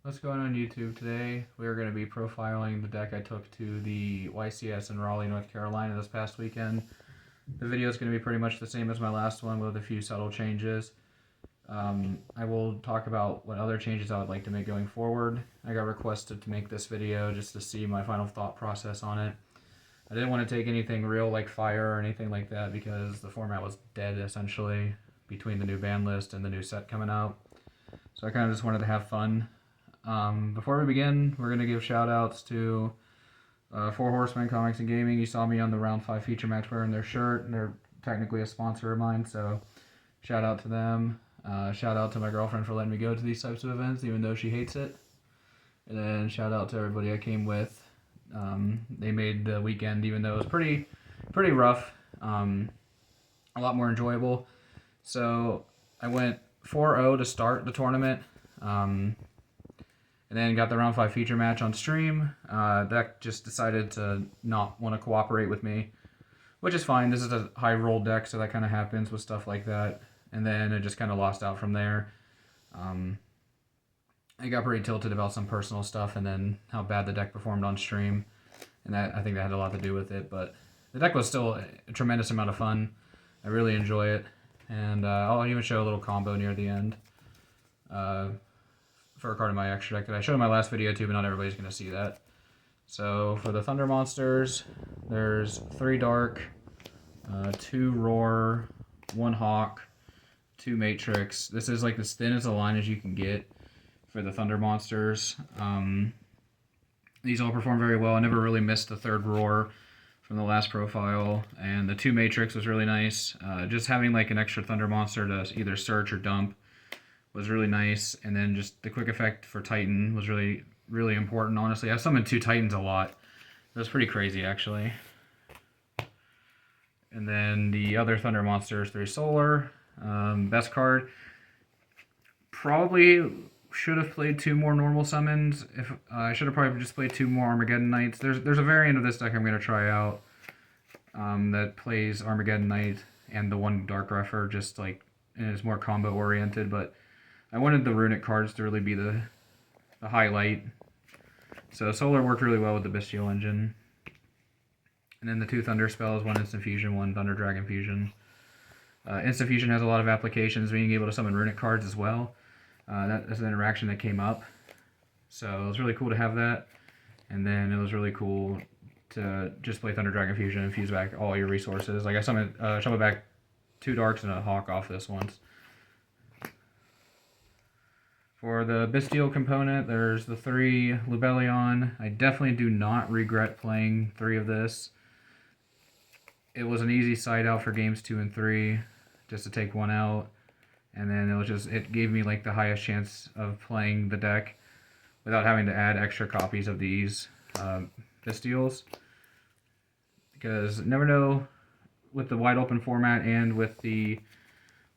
What's going on YouTube today? We're going to be profiling the deck I took to the YCS in Raleigh, North Carolina this past weekend. The video is going to be pretty much the same as my last one with a few subtle changes. I will talk about what other changes I would like to make going forward. I got requested to make this video just to see my final thought process on it. I didn't want to take anything real like fire or anything like that because the format was dead essentially between the new ban list and the new set coming out. So I kind of just wanted to have fun. Before we begin, we're going to give shout outs to Four Horsemen Comics and Gaming. You saw me on the Round 5 feature match wearing their shirt, and they're technically a sponsor of mine, so shout out to them. Shout out to my girlfriend for letting me go to these types of events, even though she hates it. And then shout out to everybody I came with. They made the weekend, even though it was pretty rough, a lot more enjoyable. So I went 4-0 to start the tournament. And then got the round 5 feature match on stream. Deck just decided to not want to cooperate with me, which is fine. This is a high roll deck, so that kind of happens with stuff like that. And then it just kind of lost out from there. I got pretty tilted about some personal stuff and then how bad the deck performed on stream. And I think that had a lot to do with it. But the deck was still a tremendous amount of fun. I really enjoy it. And I'll even show a little combo near the end. For a card in my extra deck that I showed in my last video too, but not everybody's going to see that. So for the Thunder Monsters, there's 3 Dark, 2 Roar, 1 Hawk, 2 Matrix. This is like as thin as a line as you can get for the Thunder Monsters. These all perform very well. I never really missed the 3rd Roar from the last profile, and the 2 Matrix was really nice. Just having like an extra Thunder Monster to either search or dump was really nice, and then just the quick effect for Titan was really important, honestly. I summoned 2 Titans a lot. It was pretty crazy, actually. And then the other Thunder Monsters, 3 Solar. Best card. Probably should have played 2 more normal summons. If I should have probably just played 2 more Armageddon Knights. There's a variant of this deck I'm going to try out that plays Armageddon Knight and the 1 Dark Refer, just like, and it's more combo oriented, but I wanted the Runick cards to really be the highlight. So Solar worked really well with the Bystial engine. And then the 2 Thunder spells, 1 Instant Fusion, 1 Thunder Dragon Fusion. Instant Fusion has a lot of applications, being able to summon Runick cards as well. That's an interaction that came up. So it was really cool to have that. And then it was really cool to just play Thunder Dragon Fusion and fuse back all your resources. Like I summoned back 2 Darks and a Hawk off this once. For the Bystial component, there's the 3 Lubellion. I definitely do not regret playing 3 of this. It was an easy side out for games 2 and 3, just to take 1 out. And then it gave me like the highest chance of playing the deck without having to add extra copies of these Bystials. Because never know with the wide open format and with the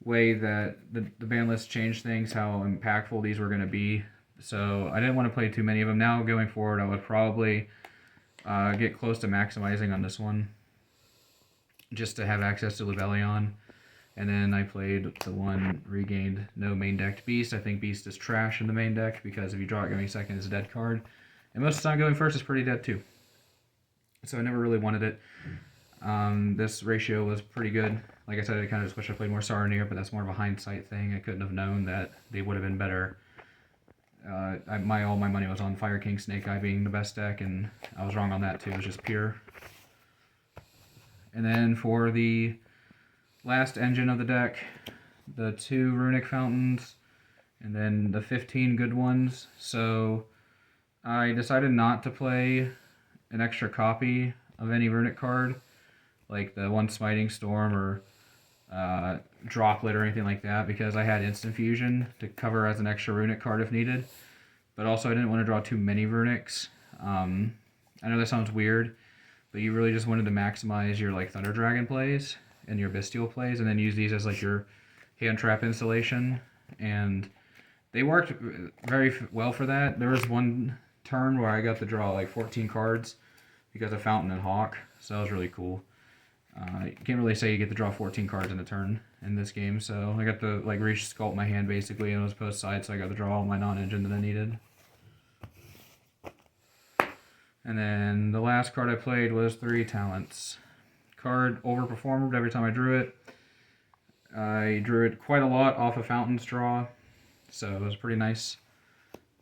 way that the ban list changed things, how impactful these were going to be. So I didn't want to play too many of them. Now going forward, I would probably get close to maximizing on this one, just to have access to Lubellion. And then I played the 1 regained no main decked Beast. I think Beast is trash in the main deck because if you draw it going second, it's a dead card. And most of the time going first is pretty dead too. So I never really wanted it. This ratio was pretty good. Like I said, I kind of just wish I played more Saronir, but that's more of a hindsight thing. I couldn't have known that they would have been better. All my money was on Fire King Snake Eye being the best deck, and I was wrong on that too. It was just pure. And then for the last engine of the deck, the 2 Runick Fountains, and then the 15 good ones. So I decided not to play an extra copy of any Runick card, like the 1 Smiting Storm or Droplet or anything like that, because I had Instant Fusion to cover as an extra Runick card if needed. But also I didn't want to draw too many Runicks. I know that sounds weird, but you really just wanted to maximize your like Thunder Dragon plays and your Bystial plays, and then use these as like your hand trap installation. And they worked very well for that. There was 1 turn where I got to draw like 14 cards because of Fountain and Hawk, so that was really cool. You can't really say you get to draw 14 cards in a turn in this game, so I got to like re-sculpt my hand basically, and it was post side, so I got to draw all my non-engine that I needed. And then the last card I played was 3 Talents. Card overperformed every time I drew it. I drew it quite a lot off of Fountain's Draw, so it was pretty nice.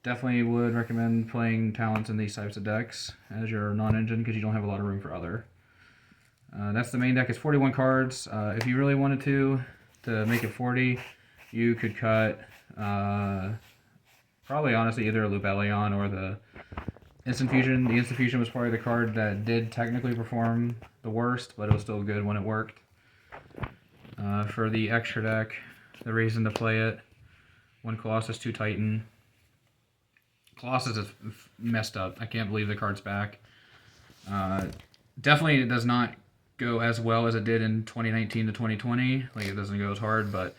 Definitely would recommend playing Talents in these types of decks as your non-engine because you don't have a lot of room for other. That's the main deck. It's 41 cards. If you really wanted to make it 40, you could cut probably honestly either a Lubellion or the Instant Fusion. The Instant Fusion was probably the card that did technically perform the worst, but it was still good when it worked. For the extra deck, the reason to play it: 1 Colossus, 2 Titan. Colossus is messed up. I can't believe the card's back. Definitely it does not go as well as it did in 2019 to 2020. Like, it doesn't go as hard, but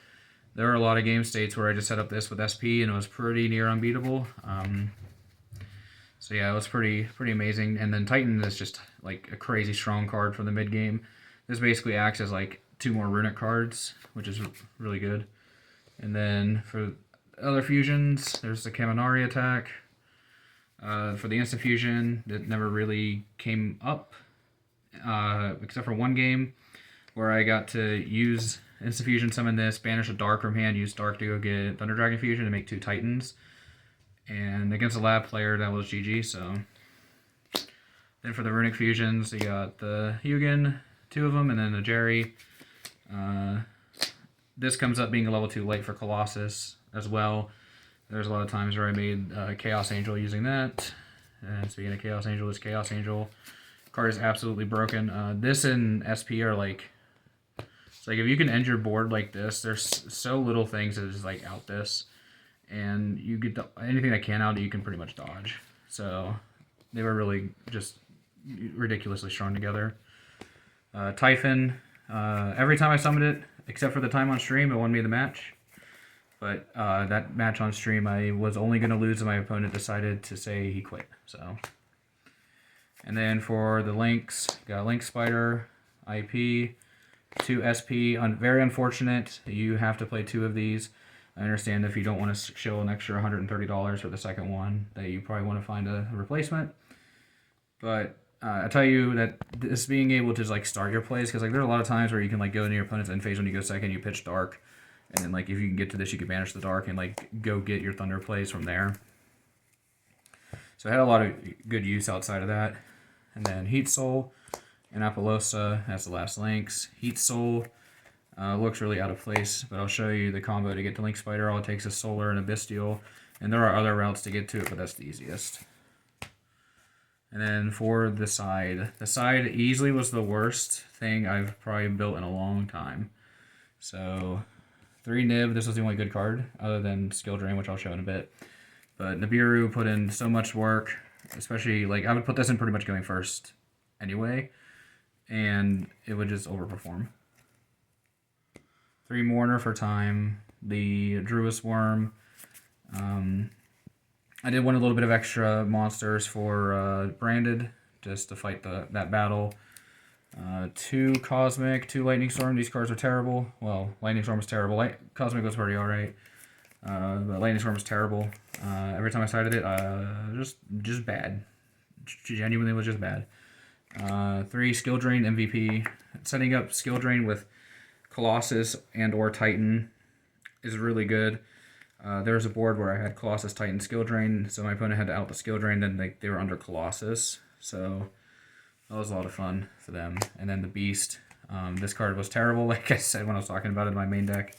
there are a lot of game states where I just set up this with SP and it was pretty near unbeatable. So yeah, it was pretty amazing. And then Titan is just like a crazy strong card for the mid game. This basically acts as like 2 more Runick cards, which is really good. And then for other fusions, there's the Kaminari attack. For the instant fusion, that never really came up, except for 1 game where I got to use instant fusion, summon this, banish a dark from hand, use dark to go get Thunder Dragon fusion to make 2 Titans. And against a lab player, that was GG. So then for the Runick fusions, you got the Hugin, 2 of them, and then the Jerry. This comes up being a level 2 late for Colossus as well. There's a lot of times where I made Chaos Angel using that. And speaking of Chaos Angel, this Chaos Angel card is absolutely broken. This and SP are like, it's like if you can end your board like this, there's so little things that just like out this, and you get anything that can out, you can pretty much dodge. So they were really just ridiculously strong together. Typhon, every time I summoned it, except for the time on stream, it won me the match. But that match on stream, I was only going to lose and my opponent decided to say he quit. So, and then for the links, got Link Spider, IP, 2 SP. Very unfortunate. You have to play 2 of these. I understand if you don't want to show an extra $130 for the second one, that you probably want to find a replacement. But I tell you that this being able to like start your plays, because like there are a lot of times where you can like go into your opponent's end phase when you go second, you pitch dark. And then, like, if you can get to this, you can banish the dark and, like, go get your Thunder plays from there. So I had a lot of good use outside of that. And then Heat Soul and Apollosa as the last links. Heat Soul looks really out of place, but I'll show you the combo to get to Link Spider. All it takes is Solar and a Bystial. And there are other routes to get to it, but that's the easiest. And then for the side easily was the worst thing I've probably built in a long time. So 3 Nib, this was the only good card, other than Skill Drain, which I'll show in a bit. But Nibiru put in so much work, especially, like, I would put this in pretty much going first anyway, and it would just overperform. 3 Mourner for time, the Druis Worm. I did want a little bit of extra monsters for Branded, just to fight that battle. 2 Cosmic, 2 Lightning Storm. These cards are terrible. Well, Lightning Storm is terrible. Cosmic was pretty alright. But Lightning Storm is terrible. Every time I sided it, just bad. Genuinely was just bad. 3 Skill Drain MVP. Setting up Skill Drain with Colossus and or Titan is really good. There's a board where I had Colossus, Titan, Skill Drain, so my opponent had to out the Skill Drain, then they were under Colossus. So that was a lot of fun for them. And then the Beast. This card was terrible, like I said when I was talking about it in my main deck.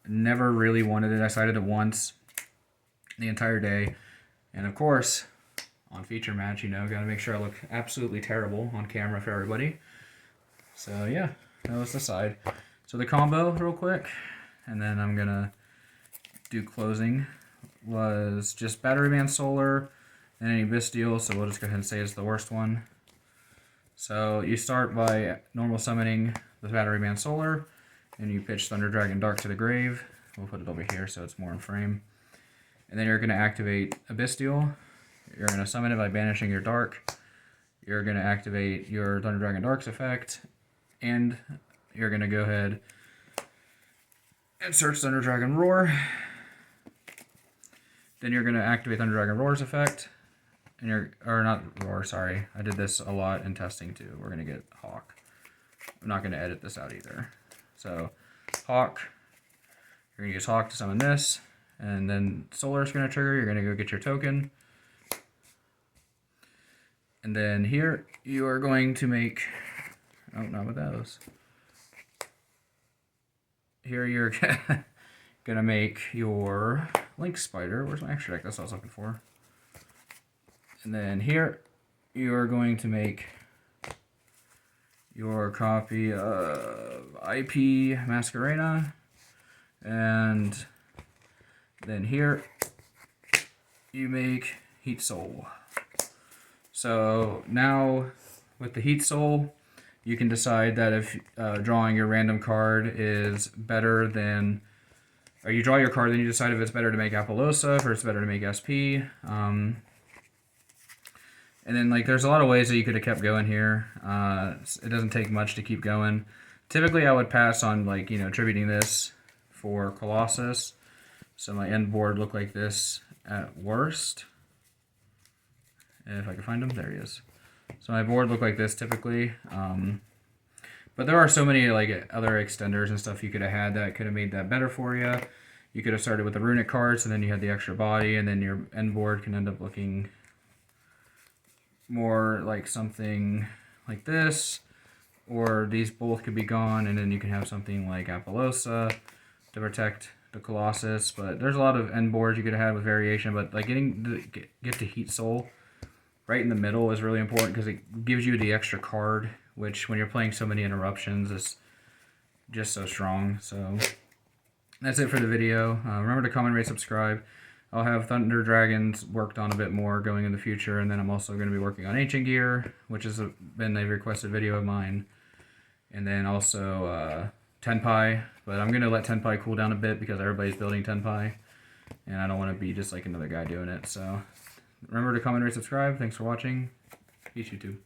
Never really wanted it. I sided it once the entire day. And of course, on feature match, you know, gotta make sure I look absolutely terrible on camera for everybody. So yeah, that was the side. So the combo, real quick, and then I'm gonna do closing, was just Battery Man Solar and any Bystial, so we'll just go ahead and say it's the worst one. So you start by normal summoning the Battery Man Solar, and you pitch Thunder Dragon Dark to the grave. We'll put it over here so it's more in frame. And then you're going to activate a Bystial. You're going to summon it by banishing your Dark. You're going to activate your Thunder Dragon Dark's effect, and you're going to go ahead and search Thunder Dragon Roar. Then you're going to activate Thunder Dragon Roar's effect. and or not roar, sorry. I did this a lot in testing too. We're gonna get hawk. I'm not gonna edit this out either. So hawk, you're gonna use hawk to summon this, and then solar is gonna trigger. You're gonna go get your token. And then here you are going to make, oh, not with those. Here you're gonna make your Link Spider. Where's my extra deck? That's what I was looking for. And then here you are going to make your copy of IP Masquerena. And then here you make Heat Soul. So now with the Heat Soul, you can decide that if drawing your random card is better than, or you draw your card, then you decide if it's better to make Appaloosa or it's better to make SP. And then like there's a lot of ways that you could have kept going here. It doesn't take much to keep going. Typically I would pass on like, you know, attributing this for Colossus. So my end board looked like this at worst. If I can find him, there he is. So my board looked like this typically, but there are so many like other extenders and stuff you could have had that could have made that better for you. You could have started with the Runick cards, and then you had the extra body, and then your end board can end up looking more like something like this, or these both could be gone, and then you can have something like Appaloosa to protect the Colossus. But there's a lot of end boards you could have had with variation, but like get to Heat Soul right in the middle is really important because it gives you the extra card, which when you're playing so many interruptions is just so strong. So that's it for the video. Remember to comment, rate, subscribe. I'll have Thunder Dragons worked on a bit more going in the future, and then I'm also going to be working on Ancient Gear, which has been a requested video of mine. And then also Tenpai, but I'm going to let Tenpai cool down a bit because everybody's building Tenpai, and I don't want to be just like another guy doing it. So remember to comment, rate, subscribe. Thanks for watching. Peace, YouTube.